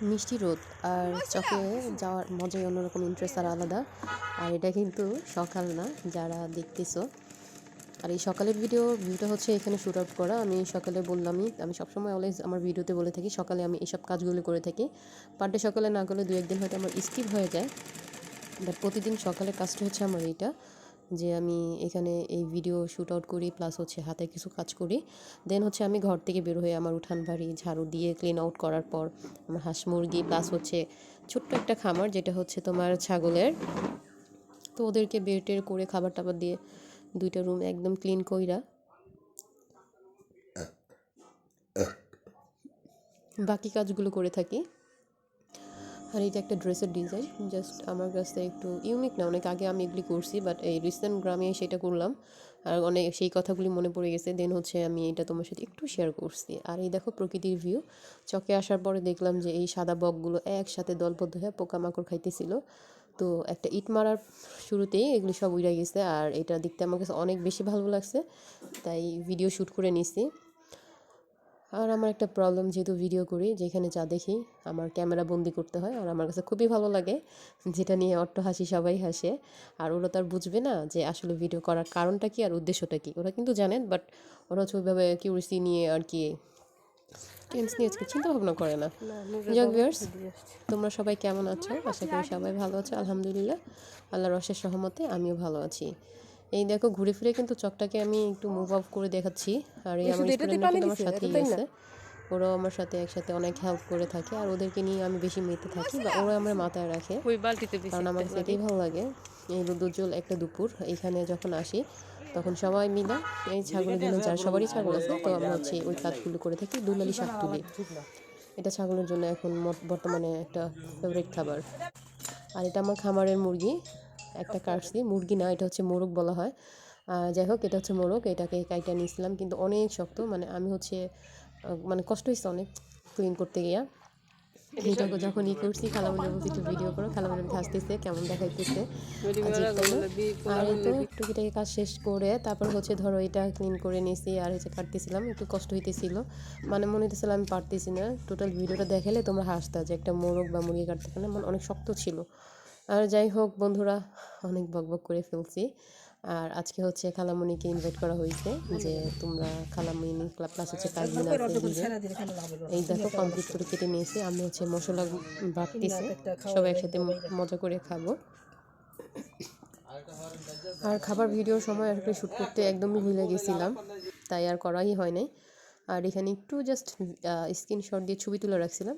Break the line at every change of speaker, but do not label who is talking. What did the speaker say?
মিষ্টি রোদ আর চকে যাওয়ার মজাই অন্যরকম, ইন্টারেস্ট আর আলাদা। আর এটা কিন্তু সকাল না, যারা দেখতেছো। আর এই সকালের ভিউটা হচ্ছে এখানে শ্যুট আউট করা। আমি সকালে বললামই, আমি সবসময় অলওয়েজ আমার ভিডিওতে বলে থাকি সকালে আমি এইসব কাজগুলো করে থাকি। পার ডে সকালে না করলে 2-1 দিন হয়তো আমার স্কিপ হয়ে যায়, বাট প্রতিদিন সকালে কাজটা হচ্ছে আমার এইটা, যে আমি এখানে এই ভিডিও শ্যুট আউট করি, প্লাস হচ্ছে হাতে কিছু কাজ করি। দেন হচ্ছে আমি ঘর থেকে বের হয়ে আমার উঠান বাড়ি ঝাড়ু দিয়ে ক্লিন আউট করার পর আমার হাঁস মুরগি প্লাস হচ্ছে ছোট্ট একটা খামার, যেটা হচ্ছে তোমার ছাগলের, তো ওদেরকে বের টের করে খাবার টাবার দিয়ে 2টা রুম একদম ক্লিন কইরা বাকি কাজগুলো করে থাকি। আর এটা একটা ড্রেসের ডিজাইন, জাস্ট আমার কাছে একটু ইউনিক না, অনেক আগে আমি এগুলি করছি, বাট এই রিসেন্ট গ্রামে সেটা করলাম আর অনেক সেই কথাগুলি মনে পড়ে গেছে। দেন হচ্ছে আমি এটা তোমার সাথে একটু শেয়ার করছি। আর এই দেখো প্রকৃতির ভিউ। চকে আসার পরে দেখলাম যে এই সাদা বকগুলো একসাথে দলবদ্ধ হয়ে পোকামাকড় খাইতেছিল। তো একটা ইট মারার শুরুতেই এগুলি সব উড়ে গেছে, আর এটা দেখতে আমার কাছে অনেক বেশি ভালো লাগছে, তাই ভিডিও শ্যুট করে নিছি। আর আমার একটা প্রবলেম, যেহেতু ভিডিও করি, যেখানে যা দেখি আমার ক্যামেরা বন্দি করতে হয়, আর আমার কাছে খুবই ভালো লাগে, যেটা নিয়ে অট্ট হাসি, সবাই হাসে। আর ওরা তো আর বুঝবে না যে আসলে ভিডিও করার কারণটা কি আর উদ্দেশ্যটা কি, ওরা কিন্তু জানেন, বাট ওরা হচ্ছে ওইভাবে কিউরিসি নিয়ে আর কি টেন্স নিয়ে চিন্তা ভাবনা করে না। যাক ভিউয়ার্স, তোমরা সবাই কেমন আছো? আশা করি সবাই ভালো আছো। আলহামদুলিল্লাহ, আল্লাহর অশেষ রহমতে আমিও ভালো আছি। এই দেখো ঘুরে ফিরে কিন্তু চকটাকে আমি একটু মুভ অফ করে দেখাচ্ছি। আর এই আমার স্টুডেন্টরা কিন্তু আমার সাথেই আছে, ওরাও আমার সাথে একসাথে অনেক হেল্প করে থাকে, আর ওদেরকে নিয়ে আমি বেশি মেতে থাকি বা ওরা আমার মাথায় রাখে, কারণ আমার কাছে এটাই ভালো লাগে। এই রোদ্রোজ্জ্বল একটা দুপুর এখানে যখন আসি, তখন সবাই মিলে এই ছাগলের জন্য, যার সবারই ছাগল আছে, তো আমরা হচ্ছে ওই কাজগুলো করে থাকি। দুলালি শাক তুলি, এটা ছাগলের জন্য এখন বর্তমানে একটা ফেভারিট খাবার। আর এটা আমার খামারের মুরগি, একটা কাটছি, মুরগি না, এটা হচ্ছে মোরগ বলা হয়। যাই হোক, এটা হচ্ছে মোরগ, এটাকে কাইটা নিয়েছিলাম, কিন্তু অনেক শক্ত, মানে আমি হচ্ছে মানে কষ্ট হয়েছে অনেক ক্লিন করতে গিয়া। এটাকে যখন করছি, খালামণি বলছি একটু ভিডিও করো, খালামণি হাসতেছে, কেমন দেখাইতেছে, আজিব তাই না? আর এই তো টুকিটাকি কাজ শেষ করে তারপর হচ্ছে ধরো এটা ক্লিন করে নিয়েছি, আর হচ্ছে কাটতেছিলাম, একটু কষ্ট হইতেছিল, মানে মনে হইতেছিল আমি পারতেছি না। টোটাল ভিডিওটা দেখালে তোমরা হাসতা যে একটা মোরগ বা মুরগি কাটতে পারে, মানে অনেক শক্ত ছিল। আর যাই হোক বন্ধুরা, অনেক বকবক করে ফেলছি। আর আজকে হচ্ছে খালামণিকে ইনভাইট করা হয়েছে, যে তোমরা খালামণি প্লাস হচ্ছে কাজিন আছে দিবে। এই দেখো কমপ্লিট করে কেটে নিয়েছি, আমি হচ্ছে মশলা বাটতেছি, সবাই একসাথে মজা করে খাবো। আর খাবার ভিডিওর সময় আর কি শ্যুট করতে একদমই ভুলে গেছিলাম, তাই আর করাই হয় নাই। আর এখানে একটু জাস্ট স্ক্রিনশট দিয়ে ছবি তুলে রাখছিলাম,